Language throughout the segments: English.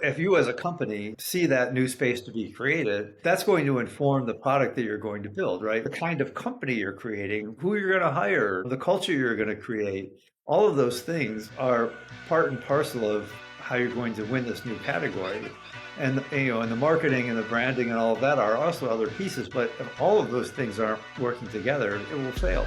If you as a company see that new space to be created, that's going to inform the product that you're going to build, right? The kind of company you're creating, who you're going to hire, the culture you're going to create, all of those things are part and parcel of how you're going to win this new category. And the marketing and the branding and all of that are also other pieces, but if all of those things aren't working together, it will fail.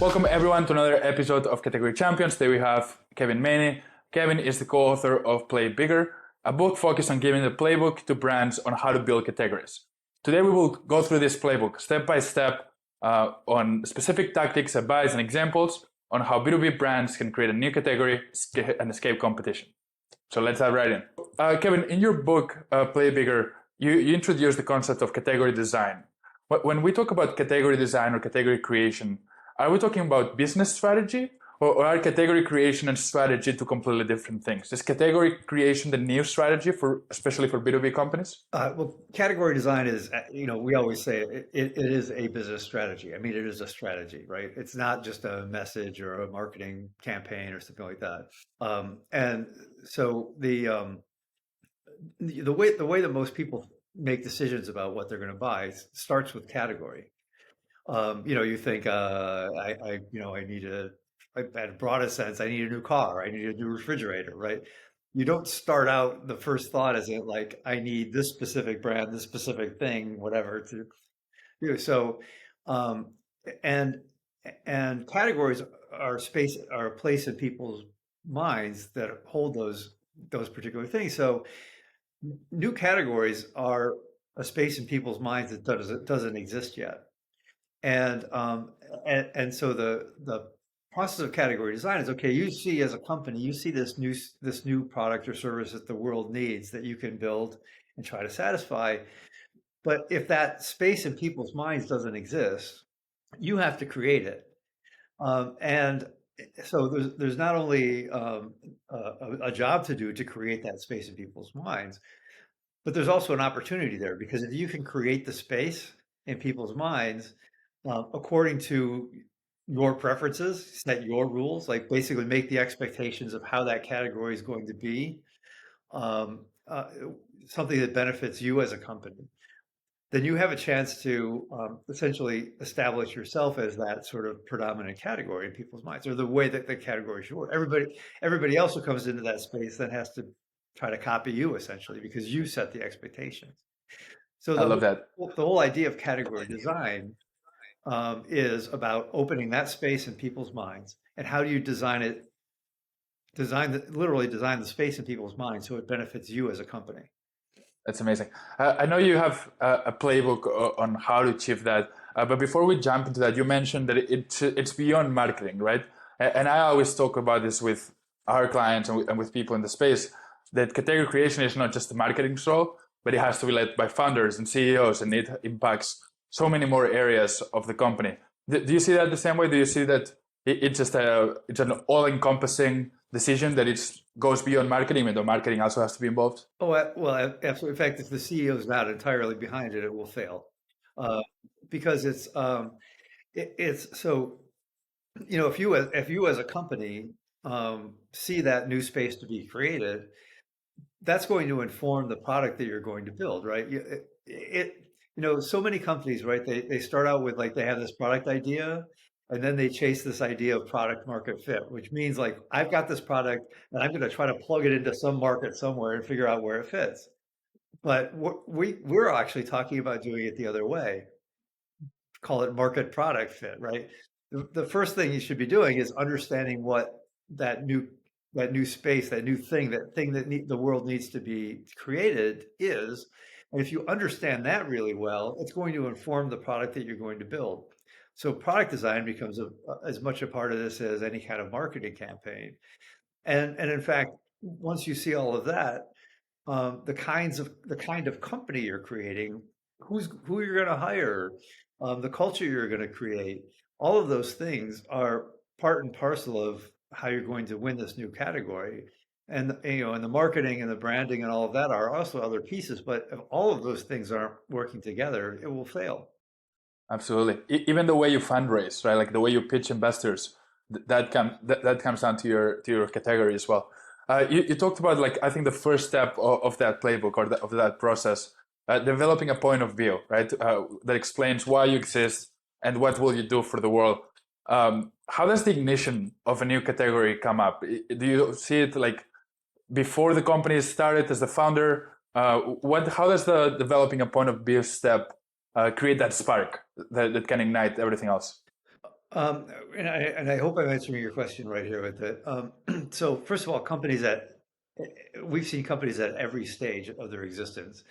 Welcome everyone to another episode of Category Champions. Today we have Kevin Maney. Kevin is the co-author of Play Bigger, a book focused on giving the playbook to brands on how to build categories. Today we will go through this playbook step by step on specific tactics, advice, and examples on how B2B brands can create a new category and escape competition. So let's dive right in. Kevin, in your book, Play Bigger, you introduce the concept of category design. When we talk about category design or category creation, are we talking about business strategy or are category creation and strategy two completely different things? Is category creation the new strategy especially for B2B companies? Well, category design is, we always say it is a business strategy. I mean, it is a strategy, right? It's not just a message or a marketing campaign or something like that. And so the way that most people make decisions about what they're going to buy starts with category. You think, I need at a broadest sense, I need a new car, I need a new refrigerator, right? You don't start out the first thought as in like, I need this specific brand, this specific thing, whatever to do. So, and categories are a place in people's minds that hold those particular things. So new categories are a space in people's minds that doesn't exist yet. And so the process of category design is, okay, you see as a company, you see this new product or service that the world needs that you can build and try to satisfy. But if that space in people's minds doesn't exist, you have to create it. And so there's not only a job to do to create that space in people's minds, but there's also an opportunity there, because if you can create the space in people's minds, according to your preferences, set your rules, like basically make the expectations of how that category is going to be something that benefits you as a company, then you have a chance to essentially establish yourself as that sort of predominant category in people's minds, or the way that the category should work. Everybody else who comes into that space then has to try to copy you, essentially, because you set the expectations. So I love that. The whole idea of category design is about opening that space in people's minds, and how do you literally design the space in people's minds so it benefits you as a company. That's amazing. I know you have a playbook on how to achieve that, but before we jump into that, you mentioned that it's beyond marketing, right? And I always talk about this with our clients and with people in the space, that category creation is not just a marketing role, but it has to be led by founders and CEOs, and it impacts so many more areas of the company. Do you see that the same way? Do you see that it's an all-encompassing decision, that it goes beyond marketing, even though marketing also has to be involved? Oh, well, absolutely. In fact, if the CEO is not entirely behind it, it will fail, because it's so, if you as a company see that new space to be created, that's going to inform the product that you're going to build, right? So many companies, right? They start out with, like, they have this product idea, and then they chase this idea of product market fit, which means, like, I've got this product and I'm going to try to plug it into some market somewhere and figure out where it fits. But we're actually talking about doing it the other way. Call it market product fit, right? The first thing you should be doing is understanding what that new space, that new thing, that the world needs to be created is. And if you understand that really well, it's going to inform the product that you're going to build. So product design becomes as much a part of this as any kind of marketing campaign. And in fact, once you see all of that, the kind of company you're creating, who you're going to hire, the culture you're going to create, all of those things are part and parcel of how you're going to win this new category. And the marketing and the branding and all of that are also other pieces. But if all of those things aren't working together, it will fail. Absolutely. Even the way you fundraise, right? Like the way you pitch investors, that comes down to your category as well. You talked about, like, I think the first step of that playbook or of that process, developing a point of view, right? That explains why you exist and what will you do for the world. How does the ignition of a new category come up? Do you see it like before the company started as the founder? How does the developing a point of view step create that spark that can ignite everything else? Um, and I hope I'm answering your question right here with it. So first of all, we've seen companies at every stage of their existence.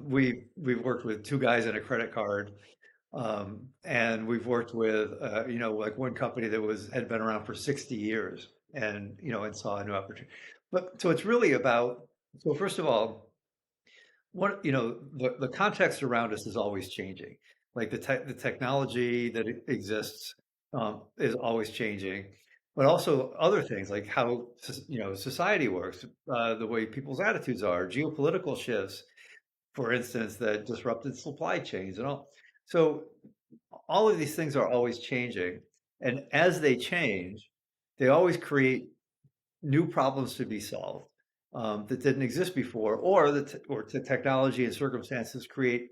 We've worked with two guys and a credit card, and we've worked with like one company that had been around for 60 years, and and saw a new opportunity. But so it's really about, so first of all, the context around us is always changing. Like the technology that exists is always changing, but also other things like how society works, the way people's attitudes are, geopolitical shifts, for instance, that disrupted supply chains and all. So all of these things are always changing, and as they change, they always create new problems to be solved that didn't exist before, or the technology and circumstances create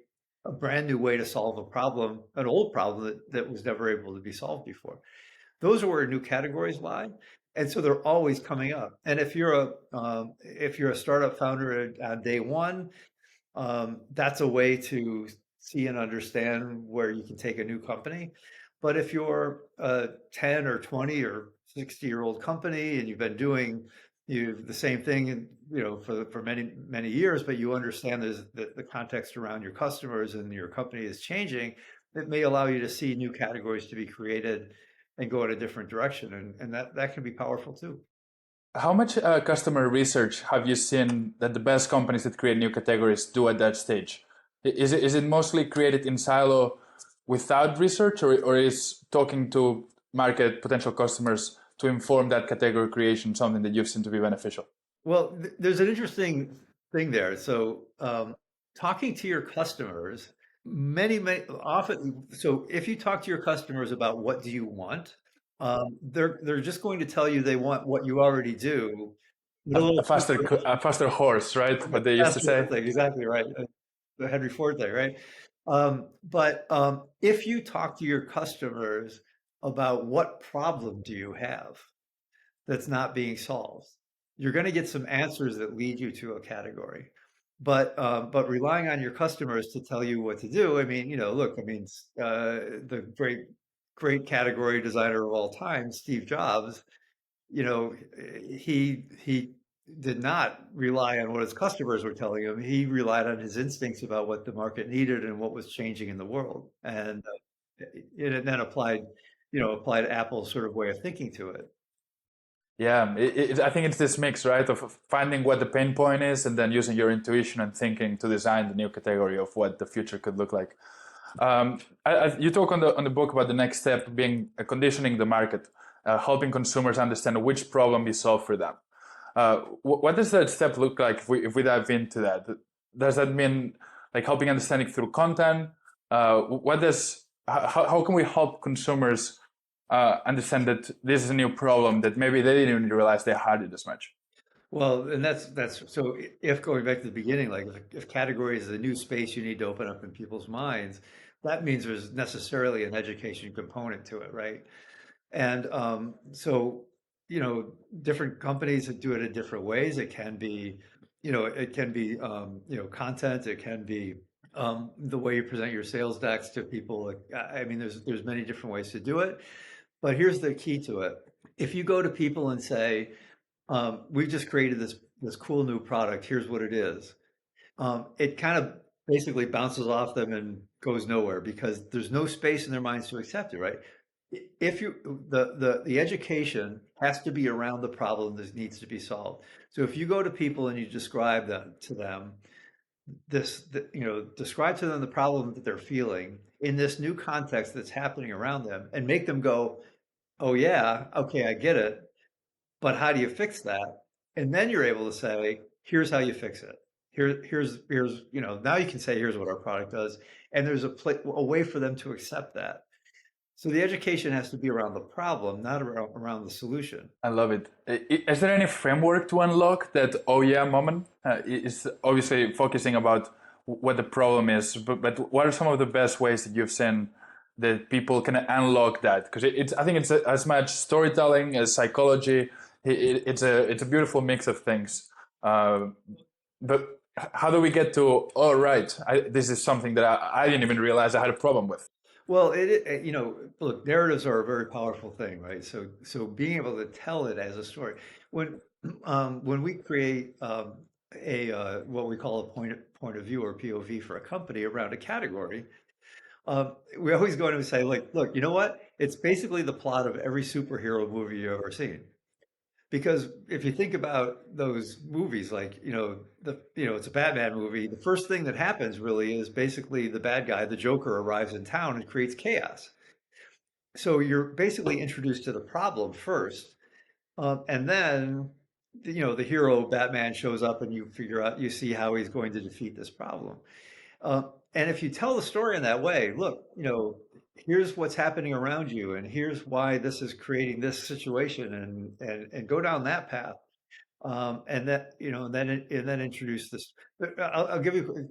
a brand new way to solve a problem, an old problem that was never able to be solved before. Those are where new categories lie, and so they're always coming up. And if you're a startup founder on day one, that's a way to see and understand where you can take a new company. But if you're a 10 or 20 or 60-year-old company and you've been doing the same thing, for many, many years, but you understand the context around your customers and your company is changing, it may allow you to see new categories to be created and go in a different direction. And that can be powerful too. How much customer research have you seen that the best companies that create new categories do at that stage? Is it mostly created in silo without research, or is talking to market potential customers to inform that category creation something that you've seen to be beneficial? Well, there's an interesting thing there. So, talking to your customers, many often. So, if you talk to your customers about what do you want, they're just going to tell you they want what you already do. With a little super, A faster horse, right? What they used to faster say. thing, exactly right. The Henry Ford thing, right? But if you talk to your customers about what problem do you have that's not being solved, you're going to get some answers that lead you to a category. But relying on your customers to tell you what to do, I mean, look, I mean, the great category designer of all time, Steve Jobs, he did not rely on what his customers were telling him. He relied on his instincts about what the market needed and what was changing in the world, and it then applied Apple's sort of way of thinking to it. Yeah, I think it's this mix, right, of finding what the pain point is and then using your intuition and thinking to design the new category of what the future could look like. You talk on the book about the next step being conditioning the market, helping consumers understand which problem we solve for them. What does that step look like if we dive into that? Does that mean like helping understanding through content? How can we help consumers understand that this is a new problem that maybe they didn't even realize they had it as much? Well, and that's so if going back to the beginning, like if category is a new space you need to open up in people's minds, that means there's necessarily an education component to it, right? And so, different companies that do it in different ways. It can be content. It can be the way you present your sales decks to people. Like, I mean, there's many different ways to do it. But here's the key to it. If you go to people and say, we've just created this cool new product, here's what it is. It kind of basically bounces off them and goes nowhere because there's no space in their minds to accept it, right? If you the education has to be around the problem that needs to be solved. So if you go to people and you describe that to them, describe to them the problem that they're feeling in this new context that's happening around them, and make them go, "Oh yeah, okay, I get it, but how do you fix that?" And then you're able to say, "Here's how you fix it. Here's now you can say, here's what our product does." And there's a way for them to accept that. So the education has to be around the problem, not around the solution. I love it. Is there any framework to unlock that oh yeah moment? Is obviously focusing about what the problem is, but what are some of the best ways that you've seen that people can unlock that? Because it's I think it's as much storytelling as psychology. It's a beautiful mix of things. Uh, but how do we get to all right? This is something that I didn't even realize I had a problem with. Well, look, narratives are a very powerful thing, right? So being able to tell it as a story. When when we create a what we call a point of view or POV for a company around a category, we always go in and say, like, look, you know what? It's basically the plot of every superhero movie you've ever seen. Because if you think about those movies, like, it's a Batman movie, the first thing that happens really is basically the bad guy, the Joker, arrives in town and creates chaos. So you're basically introduced to the problem first, and then, the hero, Batman, shows up and you see how he's going to defeat this problem. Uh, and if you tell the story in that way, look, here's what's happening around you, and here's why this is creating this situation, and go down that path, and that and then introduce this. I'll give you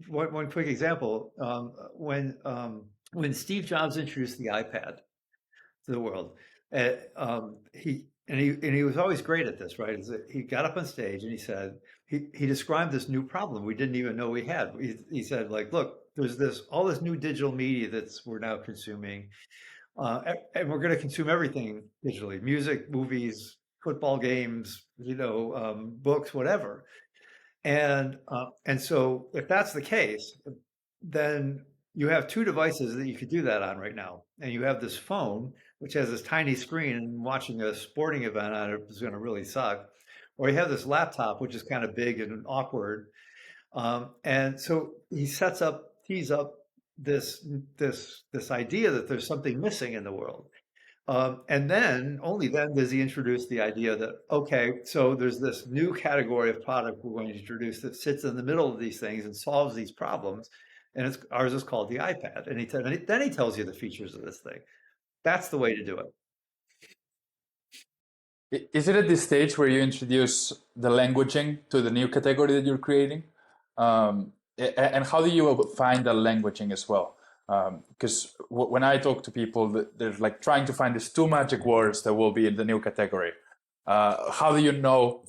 one quick example. When Steve Jobs introduced the iPad to the world, he was always great at this, right? Is that he got up on stage and he said he described this new problem we didn't even know we had. He said, like, look, there's all this new digital media that's we're now consuming, and we're going to consume everything digitally: music, movies, football games, books, whatever. And so if that's the case, then you have two devices that you could do that on right now. And you have this phone, which has this tiny screen, and watching a sporting event on it is going to really suck. Or you have this laptop, which is kind of big and awkward. And so he tees up this idea that there's something missing in the world. And then, only then, does he introduce the idea that, okay, so there's this new category of product we're going to introduce that sits in the middle of these things and solves these problems. And ours is called the iPad. And then he tells you the features of this thing. That's the way to do it. Is it at this stage where you introduce the languaging to the new category that you're creating? And how do you find the languaging as well? Because when I talk to people, they're like trying to find these two magic words that will be in the new category. How do you know,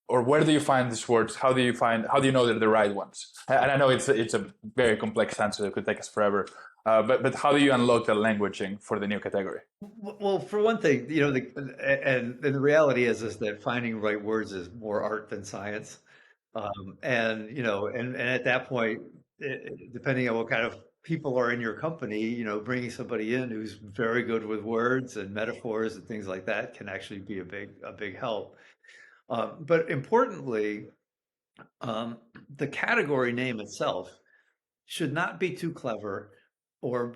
or where do you find these words? How do you know they're the right ones? And I know it's a very complex answer that could take us forever. But how do you unlock the languaging for the new category? Well, for one thing, and the reality is that finding right words is more art than science. And at that point, depending on what kind of people are in your company, bringing somebody in who's very good with words and metaphors and things like that can actually be a big help. But importantly, the category name itself should not be too clever or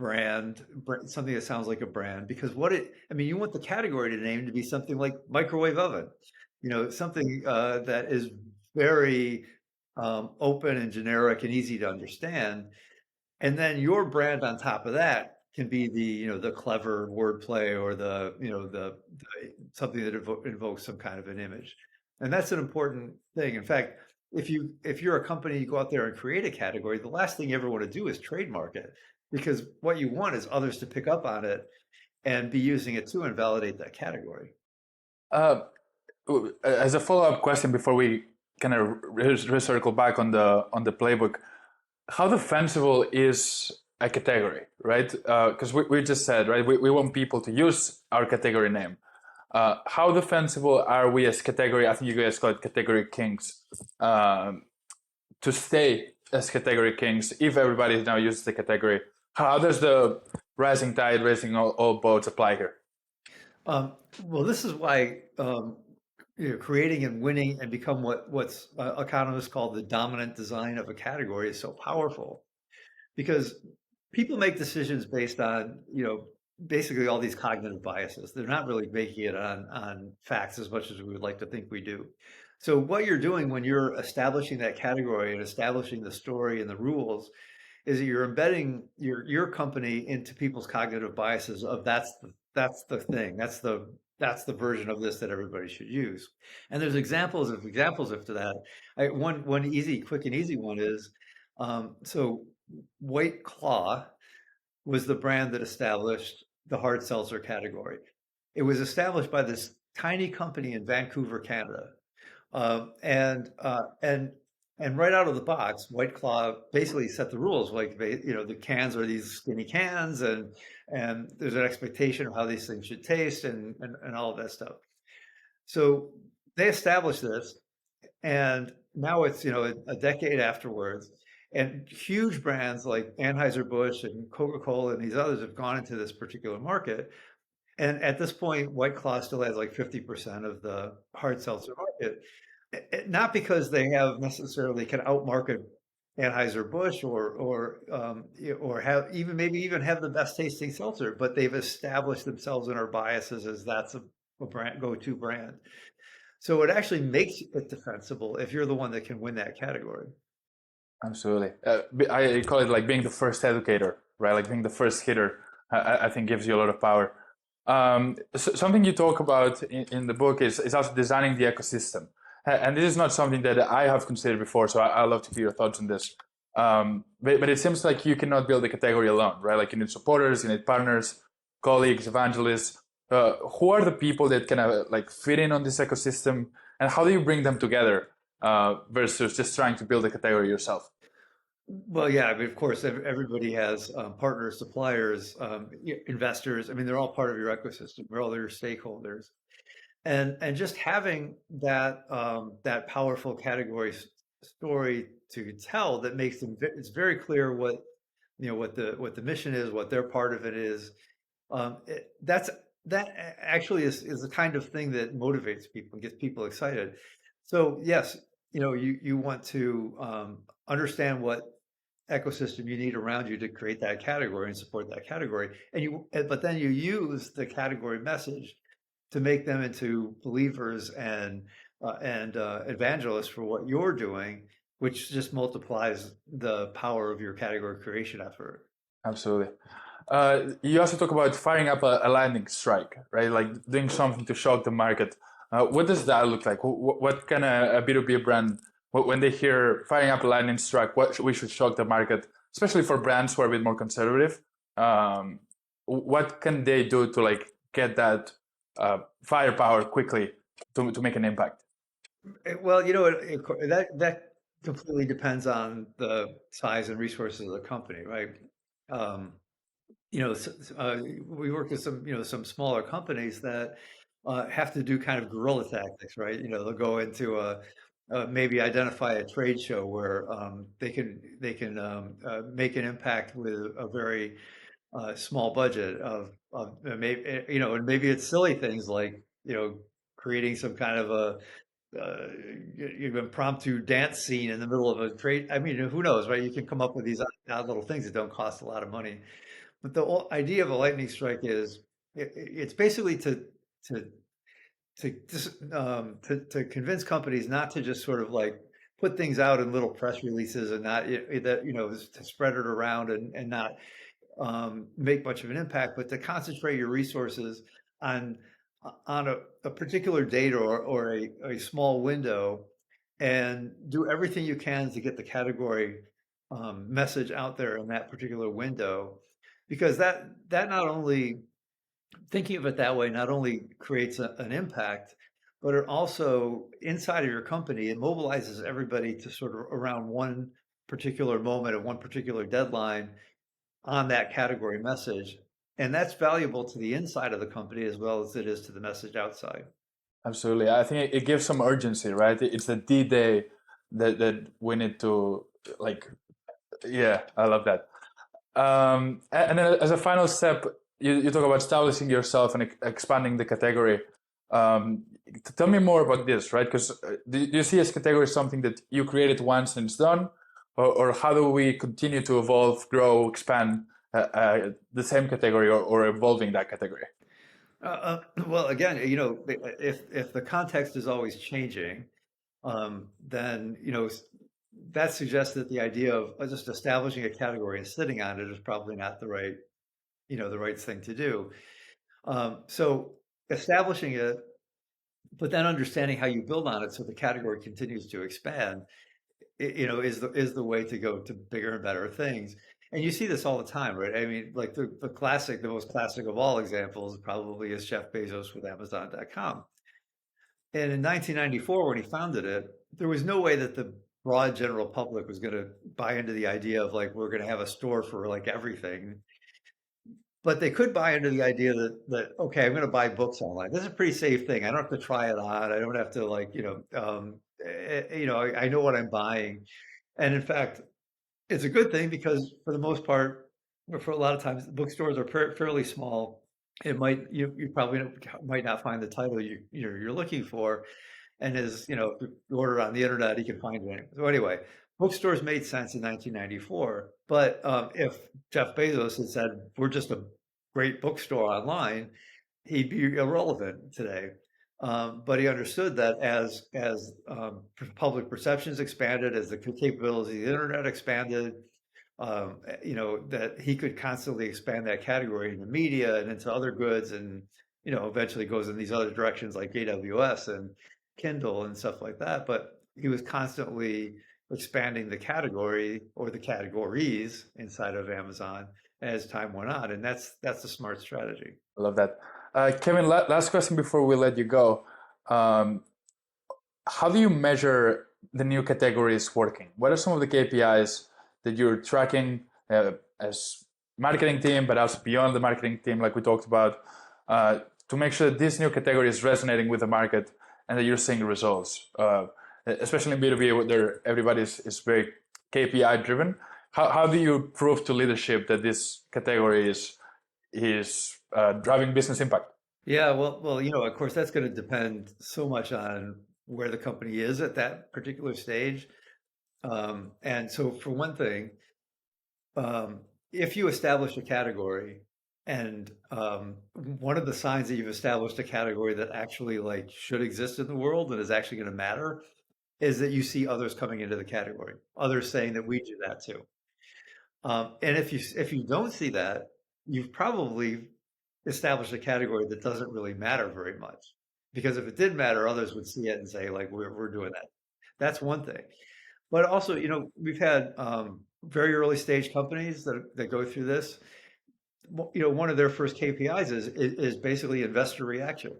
something that sounds like a brand, because you want the category name to be something like microwave oven, something that is very open and generic and easy to understand. And then your brand on top of that can be the clever wordplay, or the something that invokes some kind of an image. And that's an important thing. In fact, if you're a company, you go out there and create a category, the last thing you ever want to do is trademark it, because what you want is others to pick up on it and be using it too and validate that category. Uh, as a follow-up question before we kind of recircle back on the playbook, how defensible is a category, right? Because we just said, right, we want people to use our category name. How defensible are we as category? I think you guys call it category kings, to stay as category kings if everybody now uses the category. How does the rising tide raising all boats apply here? Well, this is why creating and winning and become what's economists call the dominant design of a category is so powerful, because people make decisions based on basically all these cognitive biases. They're not really making it on facts as much as we would like to think we do. So what you're doing when you're establishing that category and establishing the story and the rules is that you're embedding your company into people's cognitive biases of that's the thing, that's the version of this that everybody should use. And there's examples of that. One easy, quick and easy one is so White Claw was the brand that established the hard seltzer category. It was established by this tiny company in Vancouver, Canada. And and right out of the box, White Claw basically set the rules. Like the cans are these skinny cans, and there's an expectation of how these things should taste, and all of that stuff. So they established this, and now it's a decade afterwards, and huge brands like Anheuser-Busch and Coca-Cola and these others have gone into this particular market. And at this point, White Claw still has like 50% of the hard seltzer market. Not because they have necessarily can outmarket Anheuser-Busch or have maybe even have the best tasting seltzer, but they've established themselves in our biases as that's a brand go-to brand. So it actually makes it defensible if you're the one that can win that category. Absolutely. I call it like being the first educator, right? Like being the first hitter, I think gives you a lot of power. Something you talk about in the book is also designing the ecosystem. And this is not something that I have considered before, so I love to hear your thoughts on this. But it seems like you cannot build a category alone, right? Like you need supporters, you need partners, colleagues, evangelists. Who are the people that can like fit in on this ecosystem, and how do you bring them together versus just trying to build a category yourself? Well, yeah, I mean, of course, everybody has partners, suppliers, investors. I mean, they're all part of your ecosystem. They're all your stakeholders. And just having that powerful category story to tell that makes them it's very clear what the mission is, what their part of it is. That's actually is the kind of thing that motivates people and gets people excited. So yes, you want to understand what ecosystem you need around you to create that category and support that category, but then you use the category message to make them into believers and evangelists for what you're doing, which just multiplies the power of your category creation effort. Absolutely. You also talk about firing up a lightning strike, right? Like doing something to shock the market. What does that look like? What can a B2B brand, when they hear firing up a lightning strike, we should shock the market, especially for brands who are a bit more conservative? What can they do to like get that firepower quickly to make an impact? Well, that completely depends on the size and resources of the company, right? Um, we work with some smaller companies that have to do kind of guerrilla tactics, right? They'll go into maybe identify a trade show where they can make an impact with a very small budget of maybe and maybe it's silly things like creating some kind of a uh, impromptu dance scene in the middle of a trade. I mean, who knows, right? You can come up with these odd little things that don't cost a lot of money. But the whole idea of a lightning strike is it's basically to to convince companies not to just sort of like put things out in little press releases and not that to spread it around and not make much of an impact, but to concentrate your resources on a particular date or a small window and do everything you can to get the category message out there in that particular window, because that not only thinking of it that way not only creates an impact, but it also inside of your company it mobilizes everybody to sort of around one particular moment at one particular deadline on that category message. And that's valuable to the inside of the company as well as it is to the message outside. Absolutely. I think it gives some urgency, right? It's the D-Day that we need to like, yeah, I love that. And then as a final step, you talk about establishing yourself and expanding the category. Tell me more about this, right? Because do you see as category something that you created once and it's done? Or how do we continue to evolve, grow, expand the same category or evolving that category? Well, again, if the context is always changing, then that suggests that the idea of just establishing a category and sitting on it is probably not the right, the right thing to do. So establishing it, but then understanding how you build on it so the category continues to expand, is the way to go to bigger and better things. And you see this all the time, right? I mean, like the most classic of all examples probably is Jeff Bezos with Amazon.com. And in 1994, when he founded it, there was no way that the broad general public was going to buy into the idea of like, we're going to have a store for like everything. But they could buy into the idea that okay, I'm going to buy books online. This is a pretty safe thing. I don't have to try it on. I don't have to like, I know what I'm buying. And in fact, it's a good thing because for the most part, or for a lot of times, bookstores are fairly small. You probably might not find the title you're looking for, and if you order on the internet, you can find it. So anyway, bookstores made sense in 1994. But if Jeff Bezos had said we're just a great bookstore online, he'd be irrelevant today. But he understood that as public perceptions expanded, as the capabilities of the internet expanded, that he could constantly expand that category into media and into other goods, and eventually goes in these other directions like AWS and Kindle and stuff like that. But he was constantly expanding the category or the categories inside of Amazon as time went on, and that's a smart strategy. I love that. Kevin, last question before we let you go. How do you measure the new categories working? What are some of the KPIs that you're tracking as marketing team, but also beyond the marketing team, like we talked about, to make sure that this new category is resonating with the market and that you're seeing results, especially in B2B, where everybody is very KPI driven. How do you prove to leadership that this category is driving business impact? Yeah, well, of course, that's going to depend so much on where the company is at that particular stage. And so, for one thing, if you establish a category, and one of the signs that you've established a category that actually like should exist in the world and is actually going to matter, is that you see others coming into the category, others saying that we do that too. And if you don't see that, you've probably established a category that doesn't really matter very much. Because if it did matter, others would see it and say, like, we're doing that. That's one thing. But also, we've had very early stage companies that go through this. One of their first KPIs is basically investor reaction.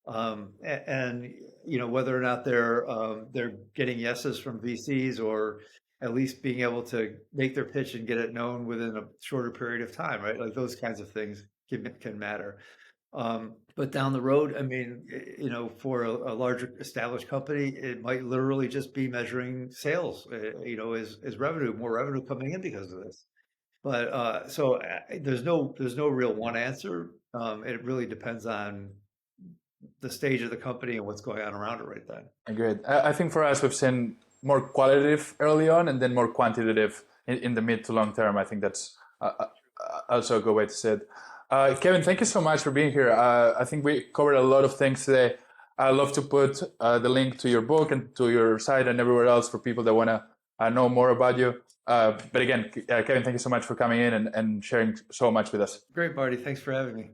And whether or not they're getting yeses from VCs, or at least being able to make their pitch and get it known within a shorter period of time, right? Like those kinds of things can matter. But down the road, I mean, for a larger established company, it might literally just be measuring sales, is revenue, more revenue coming in because of this. But so there's no real one answer. It really depends on the stage of the company and what's going on around it right then. Agreed. I think for us, we've seen more qualitative early on and then more quantitative in the mid to long term. I think that's also a good way to say it. Kevin, thank you so much for being here. I think we covered a lot of things today. I'd love to put the link to your book and to your site and everywhere else for people that want to know more about you. But again, Kevin, thank you so much for coming in and sharing so much with us. Great, Marty. Thanks for having me.